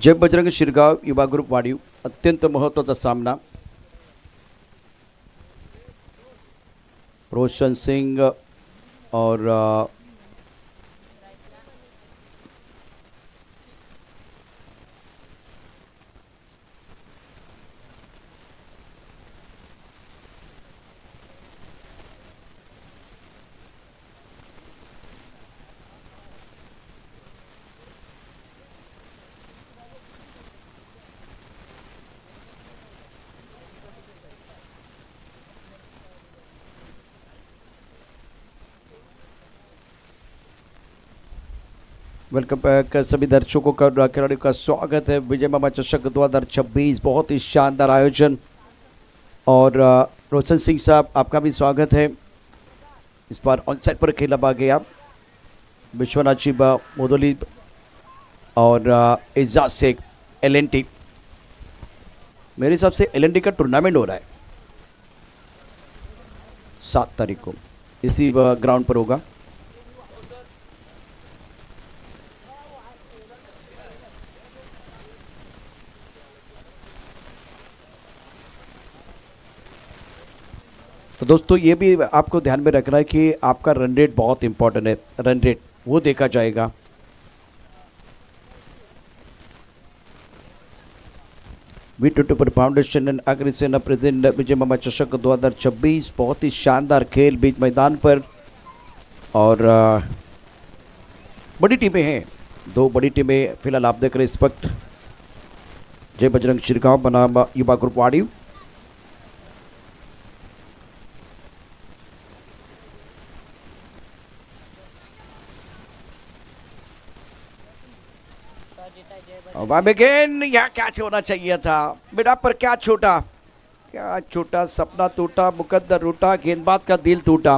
जय बजरंग शिरगाव युवा ग्रुप वाढीव अत्यंत महत्त्वाचा सामना. रोशन सिंग और वेलकम बैक सभी दर्शकों का खिलाड़ियों का स्वागत है. विजय मामा चषक 2026 बहुत ही शानदार आयोजन. और रोशन सिंह साहब आपका भी स्वागत है. इस बार ऑन साइड पर खेला भागे आप विश्वनाथ जी मोदोली और एजाज शेख LNT. मेरे हिसाब से LNT का टूर्नामेंट हो रहा है 7 तारीख को इसी ग्राउंड पर होगा. तो दोस्तों ये भी आपको ध्यान में रखना है कि आपका रन रेट बहुत इंपॉर्टेंट है. रन रेट वो देखा जाएगा. V24 फाउंडेशन एंड अग्रसेना प्रेजेंट विजय मामा चषक 2026 बहुत ही शानदार खेल बीच मैदान पर. और बड़ी टीमें हैं, 2 बड़ी टीमें फिलहाल आप देख रहे हैं इस वक्त. जय बजरंग शिरगांव बनाम युवा ग्रुप वाड़ीव. गेंद यहाँ कैच होना चाहिए था बेटा, पर क्या छोटा सपना टूटा, मुकद्दर रूठा, गेंदबाज का दिल टूटा.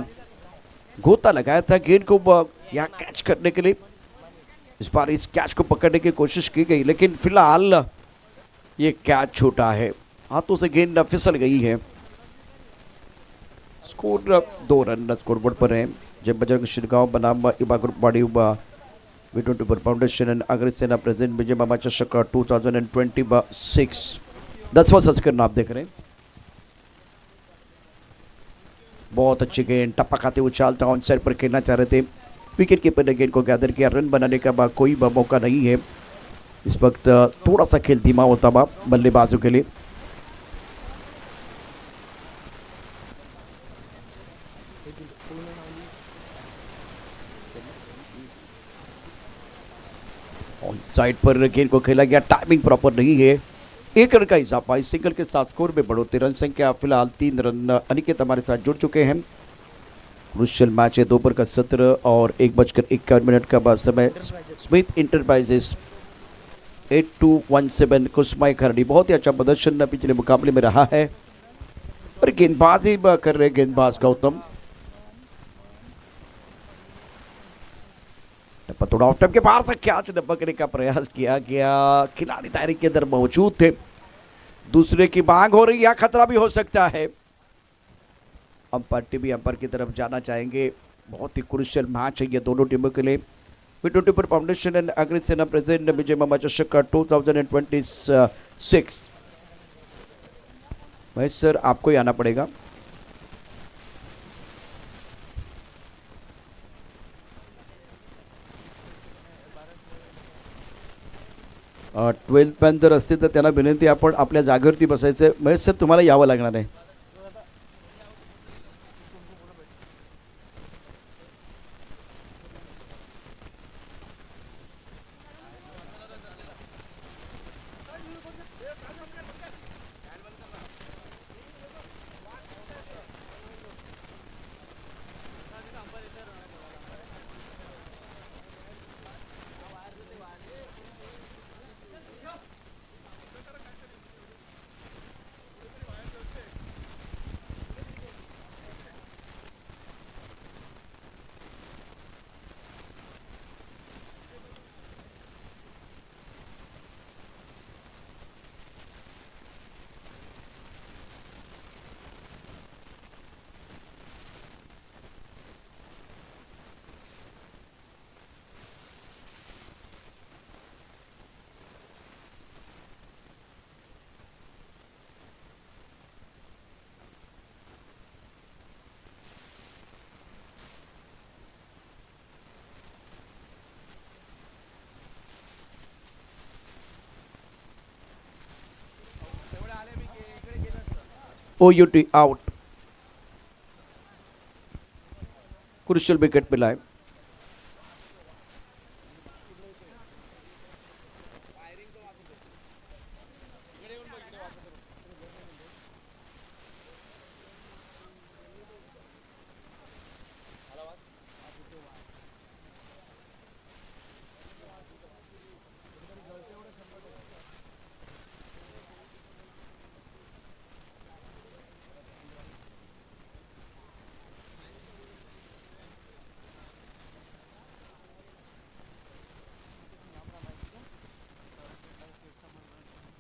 गोता लगाया था गेंद को यहाँ कैच करने के लिए. इस बार इस कैच को पकड़ने की कोशिश की गई लेकिन फिलहाल ये कैच छोटा है, हाथों से गेंद फिसल गई है. स्कोर 2 रन स्कोरबोर्ड पर है. जब बजरंग शिरगांव बनाम युवा group Wadiv V24 foundation and अग्रसेना प्रेजेंट विजय मामा चषक 2026 10वां संस्करण आप देख रहे हैं. बहुत अच्छी गेंद, टप्पा खाते उछालता ऑन साइड पर खेलना चाह रहे थे. विकेट कीपर ने गेंद को गैदर किया. रन बनाने का कोई मौका नहीं है. इस वक्त थोड़ा सा खेल धीमा होता हुआ बल्लेबाजों के लिए. ऑन साइड पर गेंद को खेला गया, टाइमिंग प्रॉपर नहीं है. 1 रन का इजाफा, इस सिंगल के साथ स्कोर में बढ़ोतरी. रन संख्या फिलहाल 3 रन. अनिकेत हमारे साथ जुड़ चुके हैं. क्रुशियल मैच है, 2 ओवर का सत्र और 1:51 का बाद समय. स्मिथ इंटरप्राइजेस 8217 कुसमाई खरड़ी बहुत ही अच्छा प्रदर्शन पिछले मुकाबले में रहा है. और गेंदबाजी कर रहे गेंदबाज गौतम. थोड़ा ऑफ टाइम के बाहर से कैच पकड़ने का प्रयास किया गया. खिलाड़ी दायरे के अंदर मौजूद थे. दूसरे की मांग हो रही है, खतरा भी हो सकता है. अंपायर टीवी अंपायर की तरफ जाना चाहेंगे. बहुत ही क्रुशियल मैच है ये दोनों टीमों के लिए. V24 फाउंडेशन एंड अग्रसेना प्रेजेंट विजय मामा चषक 2026. महेश सर आपको ही आना पड़ेगा. ट्वेल्थ मॅन जर असते तर त्यांना विनंती आपण आपल्या जागेवरती बसायचं. महेश सर तुम्हाला यावं लागणार आहे. OUT आउट, क्रुशियल विकेट मिला है।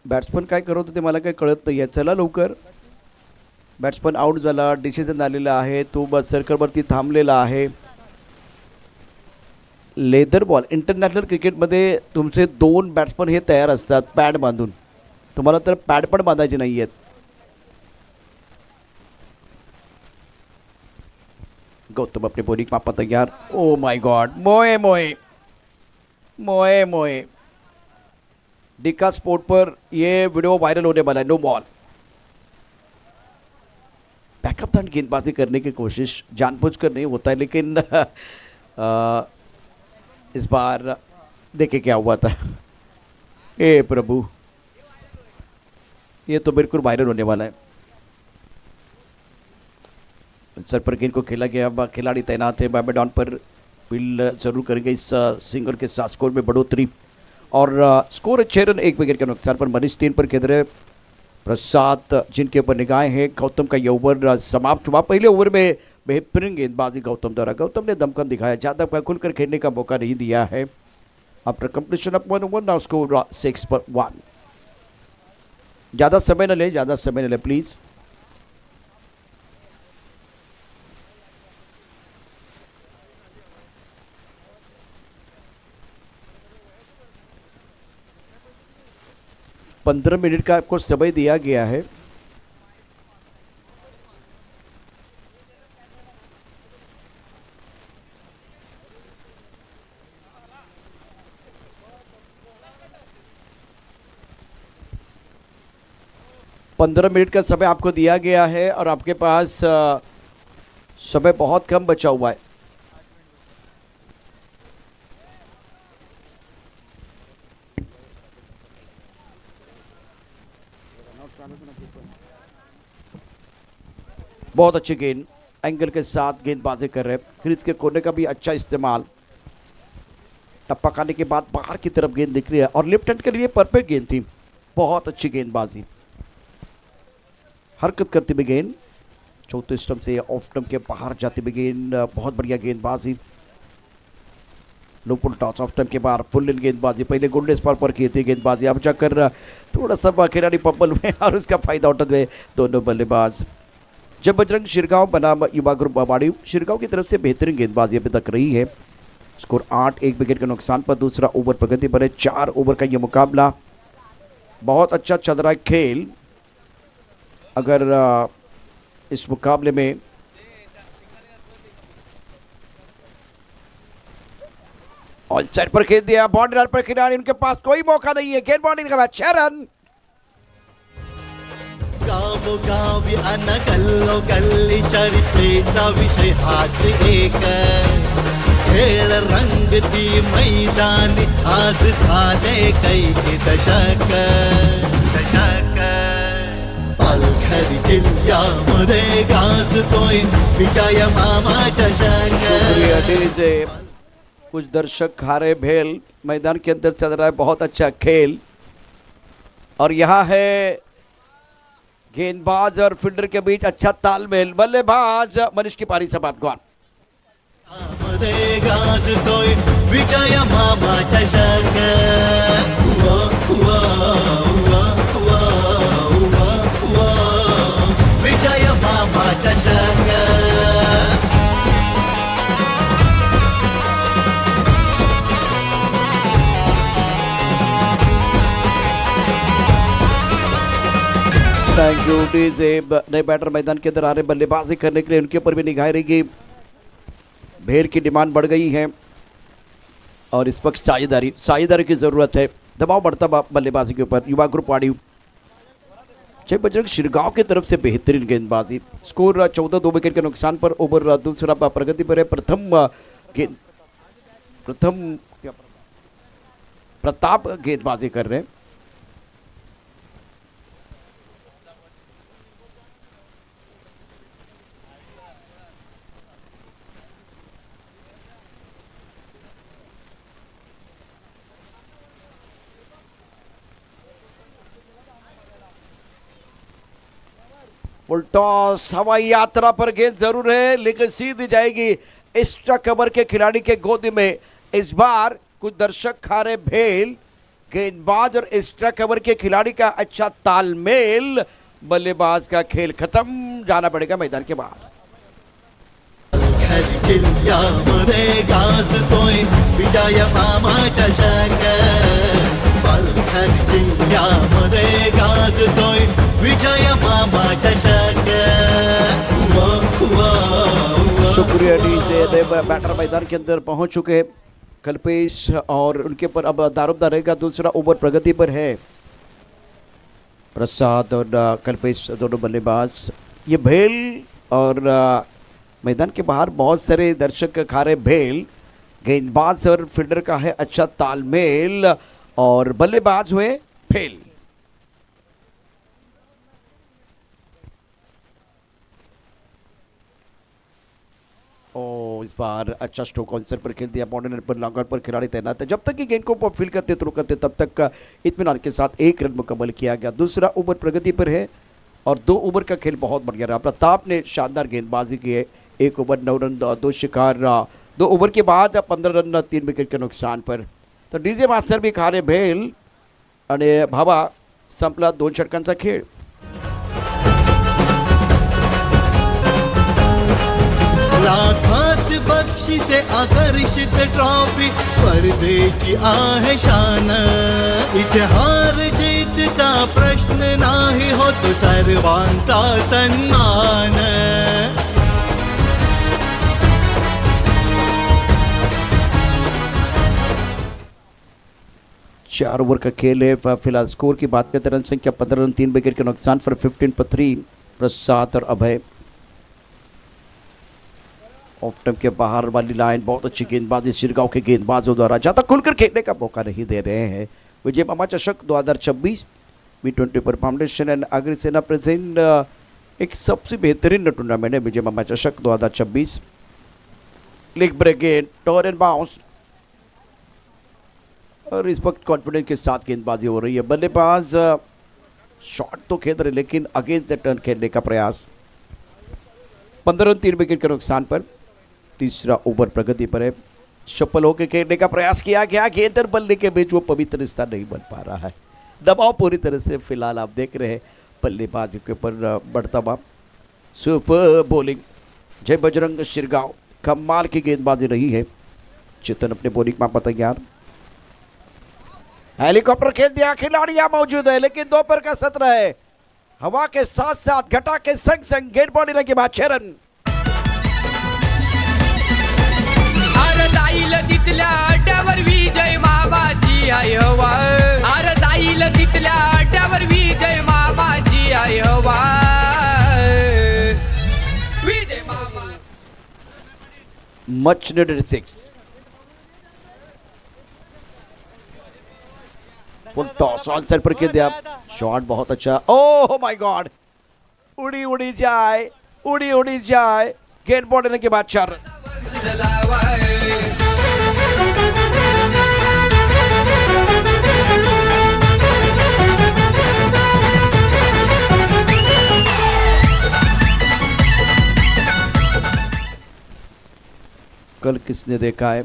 बॅट्समन काय करत होते मला काही कळत नाही आहे। चला लवकर, बॅट्समन आउट झाला, डिसिजन आलेला आहे, तो बस सर्कलवरती थांबलेला आहे। लेदर बॉल, इंटरनॅशनल क्रिकेटमध्ये तुमचे 2 बॅट्समन हे तयार असतात पॅड बांधून, तुम्हाला तर पॅड पण बांधायचे नाही आहेत। गौतम अपने बॉलिंग मापा तैयार। ओ माय गॉड, मोए मोए मोए मोए, डिका स्पोर्ट पर ये वीडियो वायरल होने वाला है। नो बॉल, बैकअप टर्न गेंदबाजी करने की कोशिश जानबूझकर नहीं होता है, लेकिन इस बार देखे क्या हुआ था। ए प्रभु, ये तो बिल्कुल वायरल होने वाला है। सर पर गेंद को खेला गया, अब खिलाड़ी तैनात है बैडमिंटन पर, फील्ड जरूर करेंगे इस सिंगल के साथ स्कोर में बढ़ोतरी। और स्कोर 6 रन 1 विकेट के नुकसान पर मनीष 3 पर खेल रहे, प्रसाद जिनके ऊपर निगाहें हैं। गौतम का यह ओवर समाप्त हुआ। पहले ओवर में बेहतरीन गेंदबाजी गौतम द्वारा, गौतम ने दमखम दिखाया, ज़्यादा खुलकर खेलने का मौका नहीं दिया है। After completion of 1 over now score 6 पर 1। ज़्यादा समय न ले प्लीज़। पंद्रह मिनट का आपको समय दिया गया है। पंद्रह मिनट का समय आपको दिया गया है और आपके पास समय बहुत कम बचा हुआ है। बहुत अच्छी गेंद, एंगल के साथ गेंदबाजी कर रहे, क्रीज के कोने का भी अच्छा इस्तेमाल। टप्पा खाने के बाद बाहर की तरफ गेंद दिख रही है और लेफ्ट हैंड के लिए परफेक्ट गेंद थी। बहुत अच्छी गेंदबाजी, हरकत करती हुई गेंद, चौथे स्टंप से ऑफ स्टंप के बाहर जाती हुई गेंद, बहुत बढ़िया गेंदबाजी। लो पुल टॉस ऑफ स्टंप के बाहर फुल इन गेंदबाजी, पहले गुंडे स्पार पर की थी गेंदबाजी, अब जाकर थोड़ा सा खिलाड़ी पब्बल हुए और उसका फायदा उठाते हुए दोनों बल्लेबाज। जब बजरंग शिरगांव बनाम युवा ग्रुप बाबाड़ी, शिरगांव की तरफ से बेहतरीन गेंदबाजी अभी तक रही है। स्कोर 8, 1 विकेट के नुकसान पर दूसरा ओवर प्रगति पर है। 4 ओवर का यह मुकाबला, बहुत अच्छा चल रहा है खेल। अगर इस मुकाबले में और साइड पर खेल दिया, बाउंड्री पर खिलाड़ी, उनके पास कोई मौका नहीं है। गेंद बाउंड्री का 6 रन। गावोगावी अन गल्लोगल्ली चरित्रेचा विषय हाच एक, खेळ रंगती मैदानी आज झाले कैक दशक। पालघर जिल्ह्यामध्ये गाजतोय विजय मामा चषक। शुक्रिया डीजे। कुछ दर्शक खा रहे भेल, मैदान के अंदर चल रहा है बहुत अच्छा खेल। और यहाँ है गेंदबाज और फील्डर के बीच अच्छा तालमेल। बल्लेबाज मनीष की पारी समाप्त। गॉन गाजतोय विजय मामा चषक। विजय मामा चषक। Thank you DJ. नए बैटर मैदान के अंदर आ रहे, बल्लेबाजी करने के लिए उनके ऊपर भी निगाहें रहेगी। भेल की डिमांड बढ़ गई है और इस वक्त साझेदारी की ज़रूरत है। दबाव बढ़ता बल्लेबाजी के ऊपर। युवा ग्रुप वाड़ी जय बजरंग शिरगांव की तरफ से बेहतरीन गेंदबाजी। स्कोर 14 2 विकेट के नुकसान पर। ओवर दूसरा प्रगति पर है। प्रताप गेंदबाजी कर रहे हैं। फुल टॉस, हवाई यात्रा पर गेंद जरूर है लेकिन सीधी जाएगी एक्स्ट्रा कवर के खिलाड़ी के गोद में। इस बार कुछ दर्शक खा रहे भेल। गेंदबाज और एक्स्ट्रा कवर के खिलाड़ी का अच्छा तालमेल। बल्लेबाज का खेल खत्म, जाना पड़ेगा मैदान के बाहर। पालघर जिल्ह्यामध्ये गाजतोय विजय मामा चषक। पालघर जिल्ह्यामध्ये गाजतोय विजय मामा चषक। शुक्रिया डी से बैटर मैदान के अंदर पहुंच चुके हैं कल्पेश और उनके पर अब दारोमदार रहेगा। दूसरा ओवर प्रगति पर है। प्रसाद और कल्पेश दोनों बल्लेबाज। ये भेल और मैदान के बाहर बहुत सारे दर्शक खा रहे भेल। गेंदबाज और फील्डर का है अच्छा तालमेल और बल्लेबाज हुए फेल। इस बार अच्छा स्ट्रोक आंसर पर खेल दिया। बॉर्डर पर लॉन्गर पर खिलाड़ी तैनात है। जब तक कि गेंद को फील करते थ्रो करते तब तक इत्मीनान के साथ 1 रन मुकम्मल किया गया। दूसरा ओवर प्रगति पर है और 2 ओवर का खेल बहुत बढ़िया रहा। प्रताप ने शानदार गेंदबाजी की है। 1 ओवर 9 रन 2 शिकार। 2 ओवर के बाद 15 रन 3 विकेट के नुकसान पर। तर डीजे मास्तर भी खा रहे भेल आणि भावा संपला 2 षटकांचा खेळ। लाखात बक्षिसे आकर्षित ट्रॉफी स्पर्धेची आहे शान। इथे हार जीतचा प्रश्न नाही होत सर्वांचा सन्मान। 4 ओवर का खेल है। फिलहाल स्कोर की बात करते रन संख्या 15 रन 3 विकेट के नुकसान पर। 15 पर 3 प्रसाद और अभय। ऑफ स्टंप के बाहर वाली लाइन। बहुत अच्छी गेंदबाजी शिरगांव के गेंदबाजों द्वारा। ज़्यादा खुलकर खेलने का मौका नहीं दे रहे हैं। विजय मामा चषक 2026 T20 पर फाउंडेशन एंड अग्रसेना प्रेजेंट एक सबसे बेहतरीन टूर्नामेंट है विजय मामा चषक 2026। लेग ब्रेक गेंद, टर्न एंड बाउंस और इस वक्त कॉन्फिडेंस के साथ गेंदबाजी हो रही है। बल्लेबाज शॉट तो खेल रहे लेकिन अगेंस्ट द टर्न खेलने का प्रयास। 15 रन 3 विकेट के नुकसान पर। तीसरा ओवर प्रगति पर है। सफल होकर खेलने का प्रयास किया गया। गेंद और बल्ले के बीच वो पवित्र रिश्ता नहीं बन पा रहा है। दबाव पूरी तरह से फिलहाल आप देख रहे हैं बल्लेबाजी के ऊपर बढ़ता हुआ। सुपर बॉलिंग जय बजरंग शिरगांव। कमाल की गेंदबाजी रही है। चेतन अपने बॉलिंग में तैयार। हेलीकॉप्टर खेल दिया। खिलाड़ी यहाँ मौजूद है लेकिन दोपहर का सत्र है। हवा के साथ साथ घटा के संग संग गेंद बॉलिंग के बाद 6 रन। जाईल तिथल्या अड्ड्यावर विजय मामाची आहे हवा। अरे जाईल तिथल्या अड्ड्यावर विजय मामाची आहे हवा। विजय मामा much needed 6। Full toss answer पर खेल दिया। शॉट बहुत अच्छा। ओह माय गॉड, उड़ी उड़ी जाए, उड़ी उड़ी जाए। गेंद बॉलिंग के बाद 4 रन। कल किसने देखा है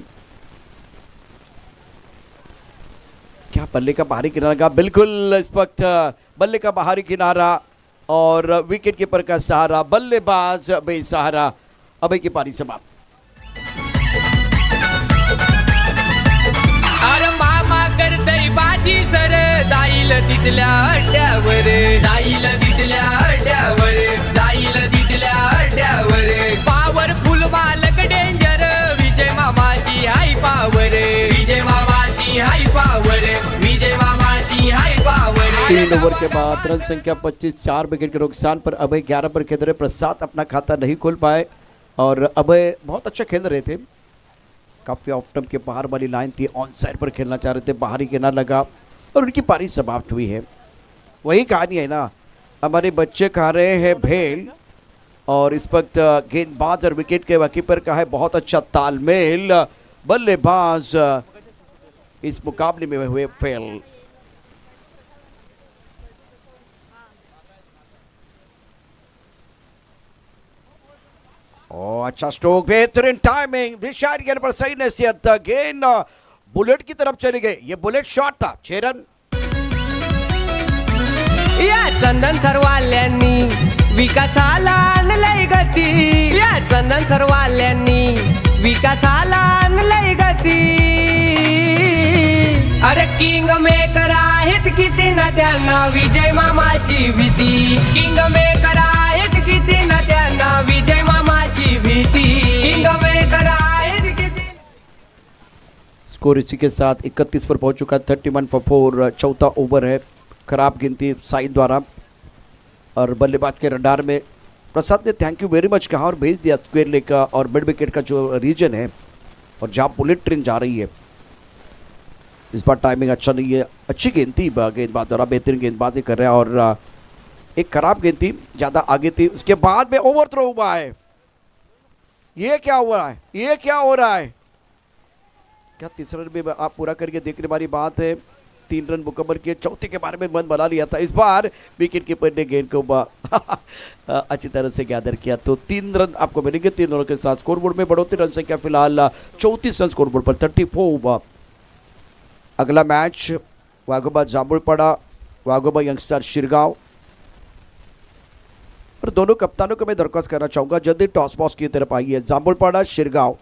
क्या बल्ले का बाहरी किनारा का? बिल्कुल इस वक्त बल्ले का बाहरी किनारा और विकेट कीपर का सहारा। बल्लेबाज बेसहारा। अभय की पारी समाप्त। अरे मामा करतय बाजी सर। जाईल तिथल्या अड्ड्यावर, जाईल तिथल्या अड्ड्यावर, जाईल तिथल्या अड्ड्यावर। पॉवरफुल मालक डेंजर विजय मामाची हाय पावर, विजय मामाची हाय पावर, विजय मामाची हाय पावर। 3 ओवर के बाद रन संख्या 25, 4 विकेट के नुकसान पर अभय 11 पर खेल रहे। प्रसाद अपना खाता नहीं खोल पाए और अभय बहुत अच्छा खेल रहे थे। काफी ऑफ स्टंप के बाहर वाली लाइन थी, ऑन साइड पर खेलना चाह रहे थे, बाहरी किनारा लगा और उनकी पारी समाप्त हुई है। वही कहानी है ना, हमारे बच्चे खा रहे हैं भेल और इस वक्त गेंदबाज और विकेट के कीपर का है बहुत अच्छा तालमेल। बल्लेबाज इस मुकाबले में हुए फेल। अच्छा स्ट्रोक, बेहतरीन टाइमिंग, दिशा गेंद पर सही नसीहत, गेंद बुलेट की तरफ चली गई। ये बुलेट शॉट था, 6 रन। या चंदन सरवाल्यांनी विकासाला आणलंय गती, या चंदन सरवाल्यांनी विकासाला आणलंय गती। अरे किंग मेकर आहेत किती ना त्यांना विजय मामाची भीती, किंग मेकर आहेत किती ना त्यांना विजय मामाची भीती, किंग मेकर आहेत किती। स्कोर इसी के साथ 31 पर पहुंच चुका, 31 for 4। चौथा ओवर है, खराब गिनती साइड द्वारा और बल्लेबाज के रडार में प्रसाद ने थैंक यू वेरी मच कहा और भेज दिया स्क्वायर लेग का और मिड विकेट का जो रीजन है और जहाँ बुलेट ट्रेन जा रही है। इस बार टाइमिंग अच्छा नहीं है, अच्छी गेंद थी गेंदबाज द्वारा, बेहतरीन गेंदबाजी कर रहे हैं और एक खराब गेंद थी, ज़्यादा आगे थी। उसके बाद में ओवर थ्रो हुआ है। ये क्या हो रहा है, ये क्या हो रहा है? क्या तीसरा रन में आप पूरा करके देखने वाली बात है। 3 रन मुकम्मल किए, चौथे के बारे में मन बना लिया था। इस बार विकेट कीपर ने गेंद को अच्छी तरह से गैदर किया, तो 3 रन आपको मिलेंगे। 3 रनों के साथ स्कोरबोर्ड में बढ़ोतरी, रन संख्या फिलहाल 34 रन स्कोरबोर्ड पर, 34। अगला मैच वाघोबा जांभूळपाडा, वाघोबा यंगस्टर शिरगांव। और दोनों कप्तानों को मैं दरख्वास्त करना चाहूंगा जल्दी टॉस बॉक्स की तरफ आइए। जांभूळपाडा शिरगांव,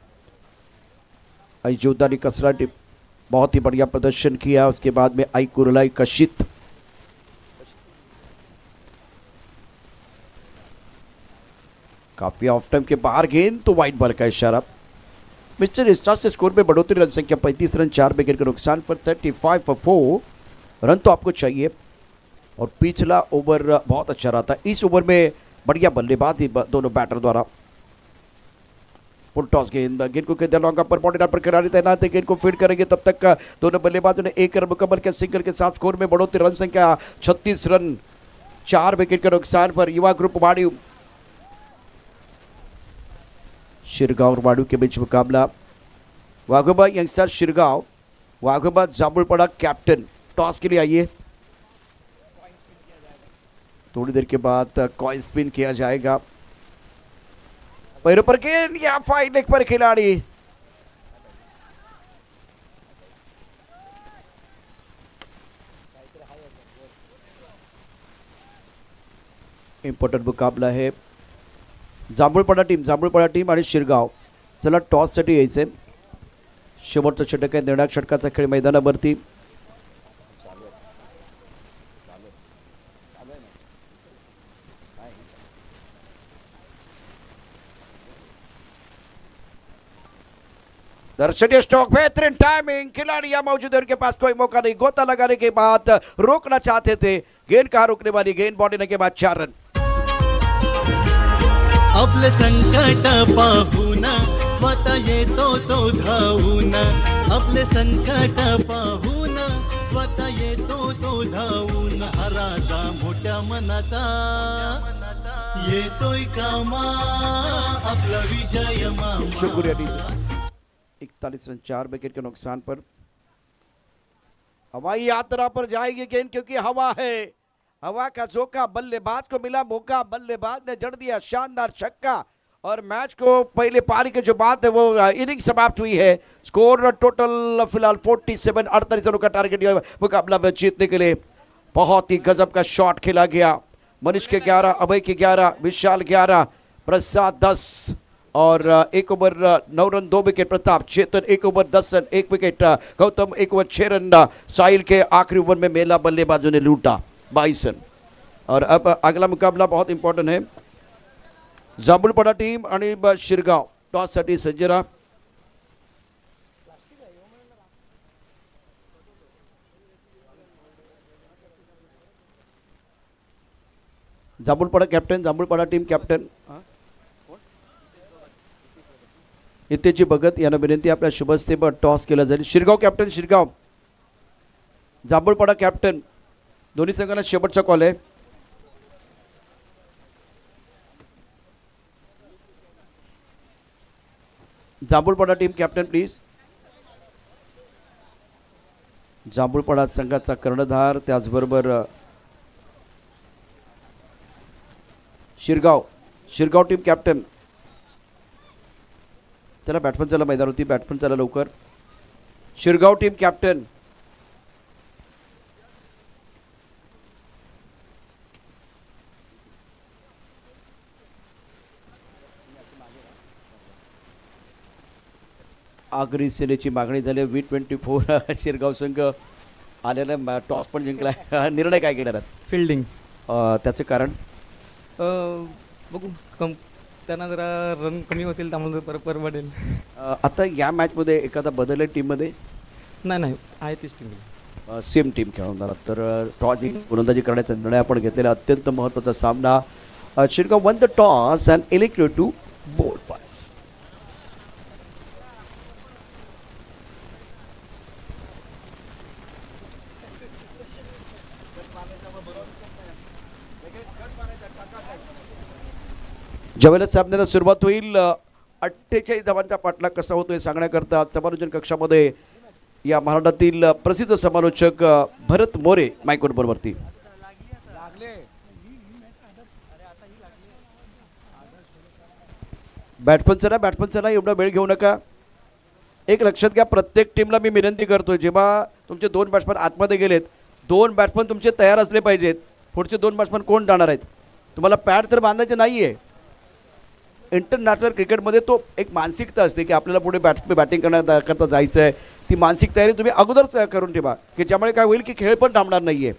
जोरदारी कसरा टीम बहुत ही बढ़िया प्रदर्शन किया। उसके बाद में आई कुरलाई कशित, काफी ऑफ टाइम के बाहर गेंद, तो वाइड बॉल का इशारा। मिस्टर स्टार से स्कोर में बढ़ोतरी, रन संख्या 35 रन, 4 विकेट के नुकसान पर, 35 for 4 रन तो आपको चाहिए। और पिछला ओवर बहुत अच्छा रहा था, इस ओवर में बढ़िया बल्लेबाजी दोनों बैटर द्वारा। फुल टॉस गेंद, गेंद को खेलते लॉन्ग पर बॉडी पर खिलाड़ी तैनात है, गेंद को फीड करेंगे। तब तक दोनों बल्लेबाजों ने 1 रन मुकम्मल किया सिंगल के साथ, स्कोर में बढ़ोतरी, रन संख्या 36 रन, 4 विकेट के नुकसान पर। युवा ग्रुप वाड़ू शिरगांव और वाड़ू के बीच मुकाबला। वाघोबा यंगस्टर शिरगांव, वाघोबा जांभूळपाडा कैप्टन। टॉस के लिए आइए, थोड़ी देर के बाद कॉइन स्पिन किया जाएगा। पैरों पर गेंद या फाइन लेग पर खिलाड़ी, इंपॉर्टंट मुकाबला है। जांभूळपाडा टीम आणि शिरगाव। चला टॉससाठी यायचे, शेवटचं षटक आहे, निर्णायक षटकाचा खेळ मैदानावरती। दर्शनीय स्ट्रोक, बेहतरीन टाइमिंग, खिलाड़ी या मौजूद है, उनके पास कोई मौका नहीं। गोता लगाने के बाद रोकना चाहते थे, गेंद कहाँ रोकने वाली, गेंद बॉडी के बाद 4 रन। आपले संकट पाहून स्वतः येतो तो धावून, आपले संकट पाहून स्वतः येतो तो धावून। हा राजा मोठ्या मनाचा येतोय कामा, आपला विजय मामा। शुक्रिया दीजिए। 41 रन, 4 विकेट के नुकसान पर। हवाई यात्रा पर जाएगी गेंद, क्योंकि हवा है, हवा का झोंका, बल्लेबाज को मिला मौका, बल्लेबाज ने जड़ दिया शानदार छक्का और मैच को पहले पारी के जो बात है वो इनिंग समाप्त हुई है। स्कोर टोटल फिलहाल 47, 48 रनों का टारगेट मुकाबला में जीतने के लिए। बहुत ही गजब का शॉट खेला गया। मनीष के 11, अभय के 11, विशाल 11, प्रसाद 10 और 1 over 9 run 2 wicket Pratap, Chetan 1 over 10 run 1 wicket, Gautam 1 over 6 run, Sahil के आखिरी ओवर में मेला बल्लेबाजों ने लूटा 22 रन। और अब अगला मुकाबला बहुत इंपॉर्टेंट है, जांभूळपाडा टीम आणि शिरगाव। टॉस साठी सज्जरा, Jambhulpada captain, Jambhulpada team captain इतेजी भगत यांना विनंती, आपल्या शुभ हस्ते टॉस केला जाईल. शिरगाव कॅप्टन, शिरगाव. जांभूळपाडा कॅप्टन, दोन्ही संघांना शेवटचा कॉल आहे. Jambhulpada team captain please. Jambhulpada संघाचा कर्णधार, त्याचबरोबर शिरगाव, शिरगाव टीम कॅप्टन. त्याला बॅट्समन चला मैदानावरती, बॅट्समन चला लवकर. Shirgaon team captain. आगरी सेनेची मागणी झाली. V24 शिरगाव संघ आलेला टॉस पण जिंकला. निर्णय काय घेणार आहात? फिल्डिंग. त्याचे कारण बघू त्यांना जरा रन कमी होतील, त्यामुळे परवडेल. आता या मॅचमध्ये एखादा बदल आहे टीममध्ये? नाही आहे तीच टीम. Same team खेळवणार. तर टॉस गोलंदाजी करण्याचा निर्णय आपण घेतलेला, अत्यंत महत्त्वाचा सामना. Shirgaon won the toss and elected to bowl first. ज्यावेळेला सामन्याला सुरुवात होईल, 48 धावांचा पाठलाग कसा होतोय सांगण्याकरता समालोचन कक्षामध्ये या महाराष्ट्रातील प्रसिद्ध समालोचक भरत मोरे मायकोट बरोबरती. बॅट्समन चला एवढा वेळ घेऊ नका. एक लक्षात घ्या, प्रत्येक टीमला मी विनंती करतोय, जेव्हा तुमचे 2 बॅट्समन आतमध्ये गेलेत, 2 बॅट्समन तुमचे तयार असले पाहिजेत. पुढचे 2 बॅट्समन कोण जाणार आहेत? तुम्हाला पॅड तर बांधायचे नाही आहे. इंटरनॅशनल क्रिकेटमध्ये तो एक मानसिकता असते की आपल्याला पुढे बॅटिंग करता जायचं आहे. ती मानसिक तयारी तुम्ही अगोदरच करून ठेवा, की ज्यामुळे काय होईल की खेळ पण थांबणार नाही आहे.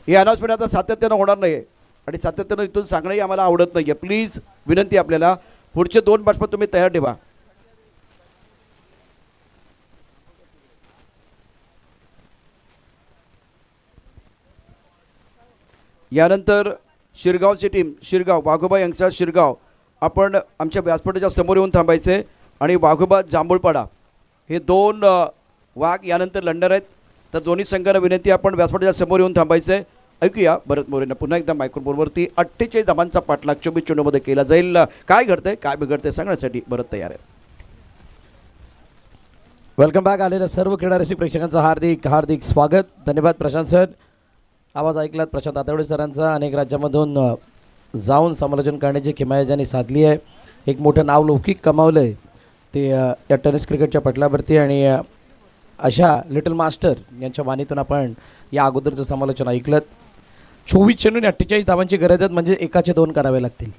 हे अनाउन्समेंट आता सातत्यानं होणार नाही आहे आणि सातत्यानं इथून सांगणंही आम्हाला आवडत नाही आहे. प्लीज विनंती आपल्याला, पुढचे 2 बॅट्समन तुम्ही तयार ठेवा. यानंतर शिरगावची टीम, शिरगाव वाघोबा यंगस्टर शिरगाव, आपण आमच्या व्यासपीठाच्या समोर येऊन थांबायचे आणि वाघोबा जांभूळपाडा हे 2 वाघ यानंतर लंडर आहेत. तर दोन्ही संघांना विनंती, आपण व्यासपीठाच्या समोर येऊन थांबायचे. ऐकूया भरत मोरेंना पुन्हा एकदा मायक्रोफोनवरती. 48 धावांचा पाठलाग 24 चेंडूमध्ये केला जाईल. काय घडतंय काय बिघडतंय सांगण्यासाठी भरत तयार आहे. Welcome back. आलेल्या सर्व क्रीडारसिक प्रेक्षकांचं हार्दिक हार्दिक स्वागत. धन्यवाद प्रशांत सर. आवाज ऐकलात प्रशांत आतावडे सरांचा. अनेक राज्यामधून जाऊन समालोचन करण्याची किमया ज्यांनी साधली आहे, एक मोठं नाव लौकिक कमावलं आहे ते या टेनिस क्रिकेटच्या पटलावरती. आणि अशा लिटल मास्टर यांच्या वाणीतून आपण या अगोदरचं समालोचन ऐकलं. 24 चेंडूने 48 धावांची गरज आहे, म्हणजे एकाचे 2 करावे लागतील.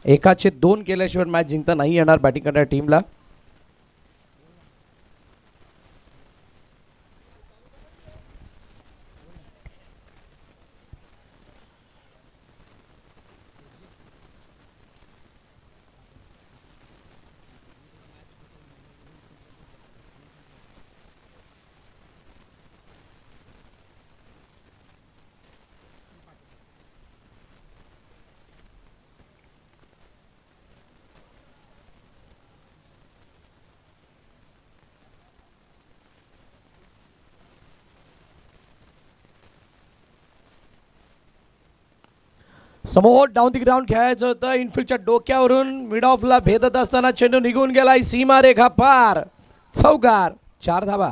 एकाचे 2 केल्याशिवाय मॅच जिंकता नाही येणार बॅटिंग करणाऱ्या टीमला. समोर डाऊन दी ग्राउंड खेळायचं होतं. इनफिल्डच्या डोक्यावरून मिड ऑफला भेदत असताना चेंडू निघून गेलाय. सीमारेखा पार. चौकार. 4 धावा.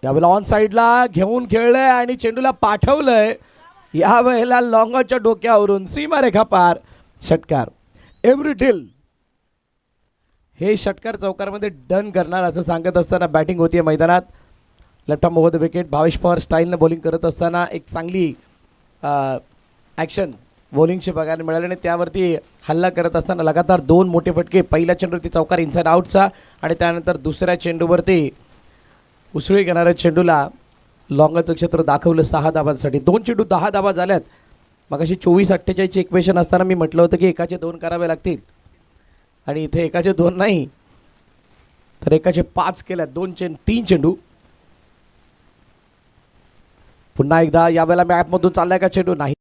यावेळेला ऑन साईडला घेऊन खेळलंय आणि चेंडूला पाठवलंय. यावेळेला लॉंगरच्या डोक्यावरून सीमारेखा पार. षटकार. एव्हरी डील हे षटकार चौकारमध्ये डन करणार असं सांगत असताना बॅटिंग होती मैदानात. Left arm over the wicket. Bhavesh Pawar स्टाईलनं बॉलिंग करत असताना एक चांगली ॲक्शन बॉलिंगची बघायला मिळाली आणि त्यावरती हल्ला करत असताना लगातार 2 मोठे फटके. पहिल्या चेंडूवरती चौकार इनसाइड आउटचा आणि त्यानंतर दुसऱ्या चेंडूवरती उसळी घेणाऱ्या चेंडूला लॉंगाचं क्षेत्र दाखवलं 6 धाबांसाठी. 2 चेंडू 10 धाबा झाल्यात. मग अशी 24-48ची इक्वेशन असताना मी म्हटलं होतं की एकाचे 2 करावे लागतील आणि इथे एकाचे 2 नाही तर एकाचे 5 केल्यात. 3 चेंडू. पुन्हा एकदा यावेळेला मॅपमधून चाललाय का चेंडू? नाही.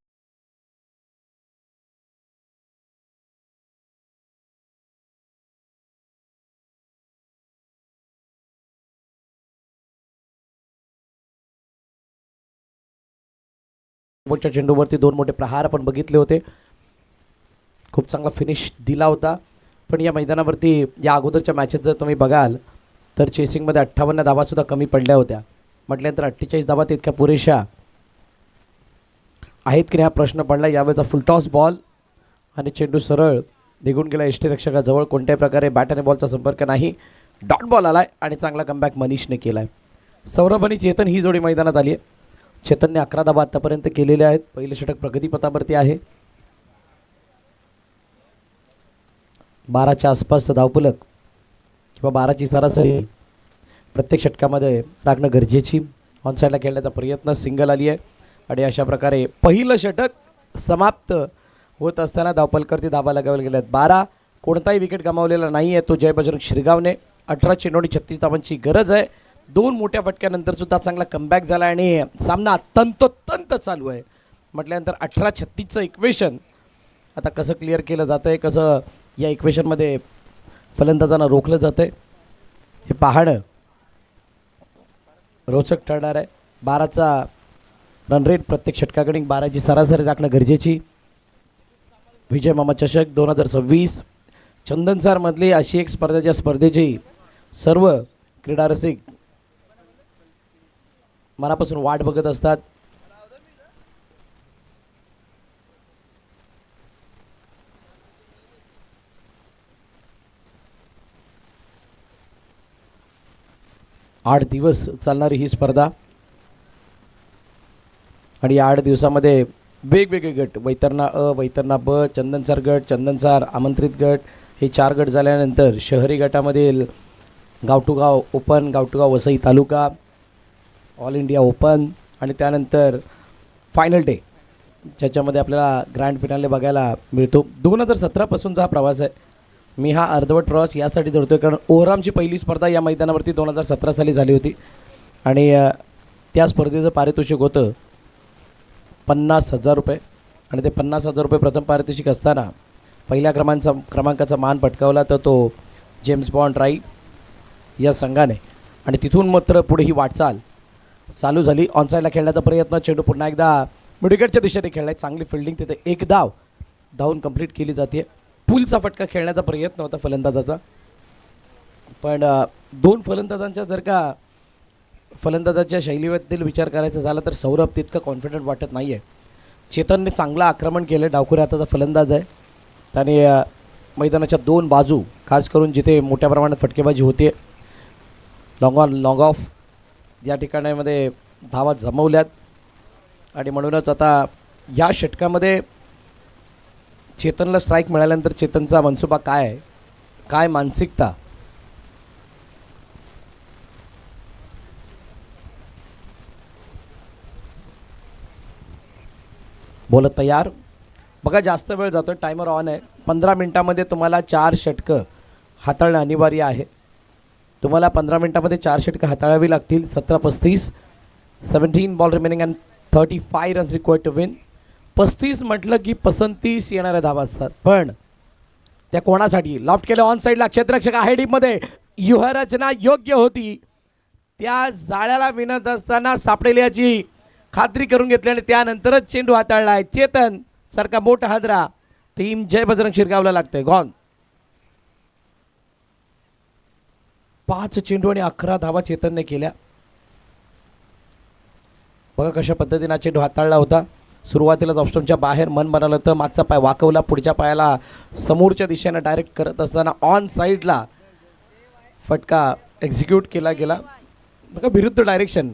मोठ्या चेंडूवरती 2 मोठे प्रहार आपण बघितले होते. खूप चांगला फिनिश दिला होता. पण या मैदानावरती या अगोदरच्या मॅचेस जर तुम्ही बघाल तर चेसिंगमध्ये 58 धाबासुद्धा कमी पडल्या होत्या. म्हटल्यानंतर 48 धाबा तितक्या पुरेशा आहेत की नाही हा प्रश्न पडला. यावेळेचा फुलटॉस बॉल आणि चेंडू सरळ निघून गेला यष्टीरक्षकाजवळ. कोणत्याही प्रकारे बॅट आणि बॉलचा संपर्क नाही. डॉट बॉल आलाय आणि चांगला कमबॅक मनीषने केलाय. सौरभ आणि चेतन ही जोडी मैदानात आली आहे. चेतनने 11 धाबा आतापर्यंत केलेले आहेत. पहिले षटक प्रगतीपथावरती आहे. 12च्या आसपासचं धावफलक किंवा 12ची सरासरी प्रत्येक षटकामध्ये राखणं गरजेची. ऑनसाईडला खेळण्याचा प्रयत्न, सिंगल आली आहे आणि अशा प्रकारे पहिलं षटक समाप्त होत असताना धावफलकावरती धाबा लगावल्या गेल्यात 12. कोणताही विकेट गमावलेला नाही आहे तो जय बजरंग शिरगावने. 18 चेंडू आणि 36 धावांची गरज आहे. 2 मोठ्या फटक्यानंतर सुद्धा चांगला कमबॅक झाला आणि सामना तंतोतंत चालू आहे. म्हटल्यानंतर 18-36चं इक्वेशन आता कसं क्लिअर केलं जातं आहे, कसं या इक्वेशनमध्ये फलंदाजांना रोखलं जातं आहे हे पाहणं रोचक ठरणार आहे. 12चा रन रेट प्रत्येक षटकाकडे 12ची सरासरी राखणं गरजेची. विजय मामा चषक 2026 चंदनसारमधली अशी एक स्पर्धेच्या स्पर्धेची सर्व क्रीडारसिक मनापासून वाट बघत असतात. आठ दिवस चालणारी ही स्पर्धा आणि या 8 दिवसामध्ये वेगवेगळे गट वैतरणा अ, वैतरणा ब, चंदनसार गट, चंदनसार आमंत्रित गट हे 4 गट झाल्यानंतर शहरी गटामधील गाव टू गाव ओपन, गाव टू गाव वसई तालुका, ऑल इंडिया ओपन आणि त्यानंतर फायनल डे ज्याच्यामध्ये आपल्याला ग्रँड फिनाले बघायला मिळतो. 2017पासूनचा हा प्रवास आहे. मी हा अर्धवट प्रवास यासाठी जोडतो कारण ओव्हरआमची पहिली स्पर्धा या मैदानावरती 2017 साली झाली होती आणि त्या स्पर्धेचं पारितोषिक होतं 50,000 रुपये आणि ते 50,000 रुपये प्रथम पारितोषिक असताना पहिल्या क्रमांकाचा मान पटकावला तर तो जेम्स बॉन्ड राई या संघाने आणि तिथून मात्र पुढे ही वाटचाल चालू झाली. ऑनसाईडला खेळण्याचा प्रयत्न, चेंडू पुन्हा एकदा मिडविकेटच्या दिशेने खेळलाय. चांगली फिल्डिंग तिथे एक धावून कंप्लीट केली जाते. पुलचा फटका खेळण्याचा प्रयत्न होता फलंदाजाचा पण 2 फलंदाजांच्या जर का फलंदाजाच्या शैलीबद्दल विचार करायचा झाला तर सौरभ तितकं कॉन्फिडंट वाटत नाही आहे. चेतनने चांगलं आक्रमण केलं. डावखुरे हाताचा फलंदाज आहे. त्याने मैदानाच्या 2 बाजू खास करून जिथे मोठ्या प्रमाणात फटकेबाजी होते लॉंग ऑफ या ठिकाणामध्ये धावा जमवल्यात आणि म्हणूनच आता या षटकामध्ये चेतनला स्ट्राईक मिळाल्यानंतर चेतनचा मनसुबा काय आहे, काय मानसिकता बोलत तयार. बघा जास्त वेळ जातो, टायमर ऑन आहे. 15 मिनिटामध्ये तुम्हाला 4 षटकं हाताळणं अनिवार्य आहे. तुम्हाला 15 मिनिटामध्ये 4 षटकं हाताळावी लागतील. 17-35 17 ball remaining and 35 runs required to win. 35 म्हटलं की 35 येणाऱ्या धावा असतात पण त्या कोणासाठी? लॉफ्ट केलं ऑन साईडला, क्षेत्ररक्षक आहे डीपमध्ये. व्यूहरचना योग्य होती. त्या जाळ्याला विनत असताना सापडेल याची खात्री करून घेतली आणि त्यानंतरच चेंडू हाताळला आहे. चेतन सारखा मोठा हादरा टीम जय बजरंग शिरगावला लागतोय. गॉन 5 चेंडू आणि 11 धावा चेतनने केल्या. बघा कशा पद्धतीने चेंडू हाताळला होता. सुरुवातीलाच ऑफस्टंपच्या बाहेर मन बनावलं तर मागचा पाय वाकवला, पुढच्या पायाला समोरच्या दिशेनं डायरेक्ट करत असताना ऑन साईडला फटका एक्झिक्यूट केला गेला. बघा विरुद्ध डायरेक्शन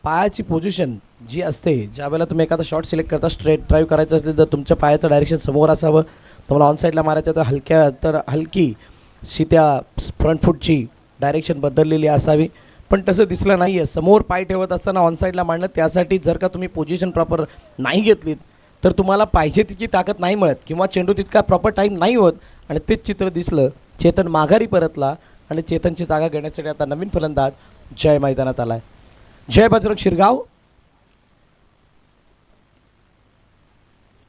पायाची पोझिशन जी असते ज्यावेळेला तुम्ही एखादा शॉट सिलेक्ट करता, स्ट्रेट ड्राईव्ह करायचं असेल तर तुमच्या पायाचं डायरेक्शन समोर असावं. तुम्हाला ऑन साईडला मारायचं तर हलकी शी त्या फ्रंट फूटची डायरेक्शन बदललेली असावी. पण तसं दिसलं नाही आहे. समोर पाय ठेवत असताना ऑनसाईडला मांडणं, त्यासाठी जर का तुम्ही पोझिशन प्रॉपर नाही घेतलीत तर तुम्हाला पाहिजे तितकी ताकद नाही मिळत किंवा चेंडू तितका प्रॉपर टाईम नाही होत. आणि तेच चित्र दिसलं. चेतन माघारी परतला आणि चेतनची जागा घेण्यासाठी आता नवीन फलंदाज जय मैदानात आलाय. जय बजरंग शिरगाव.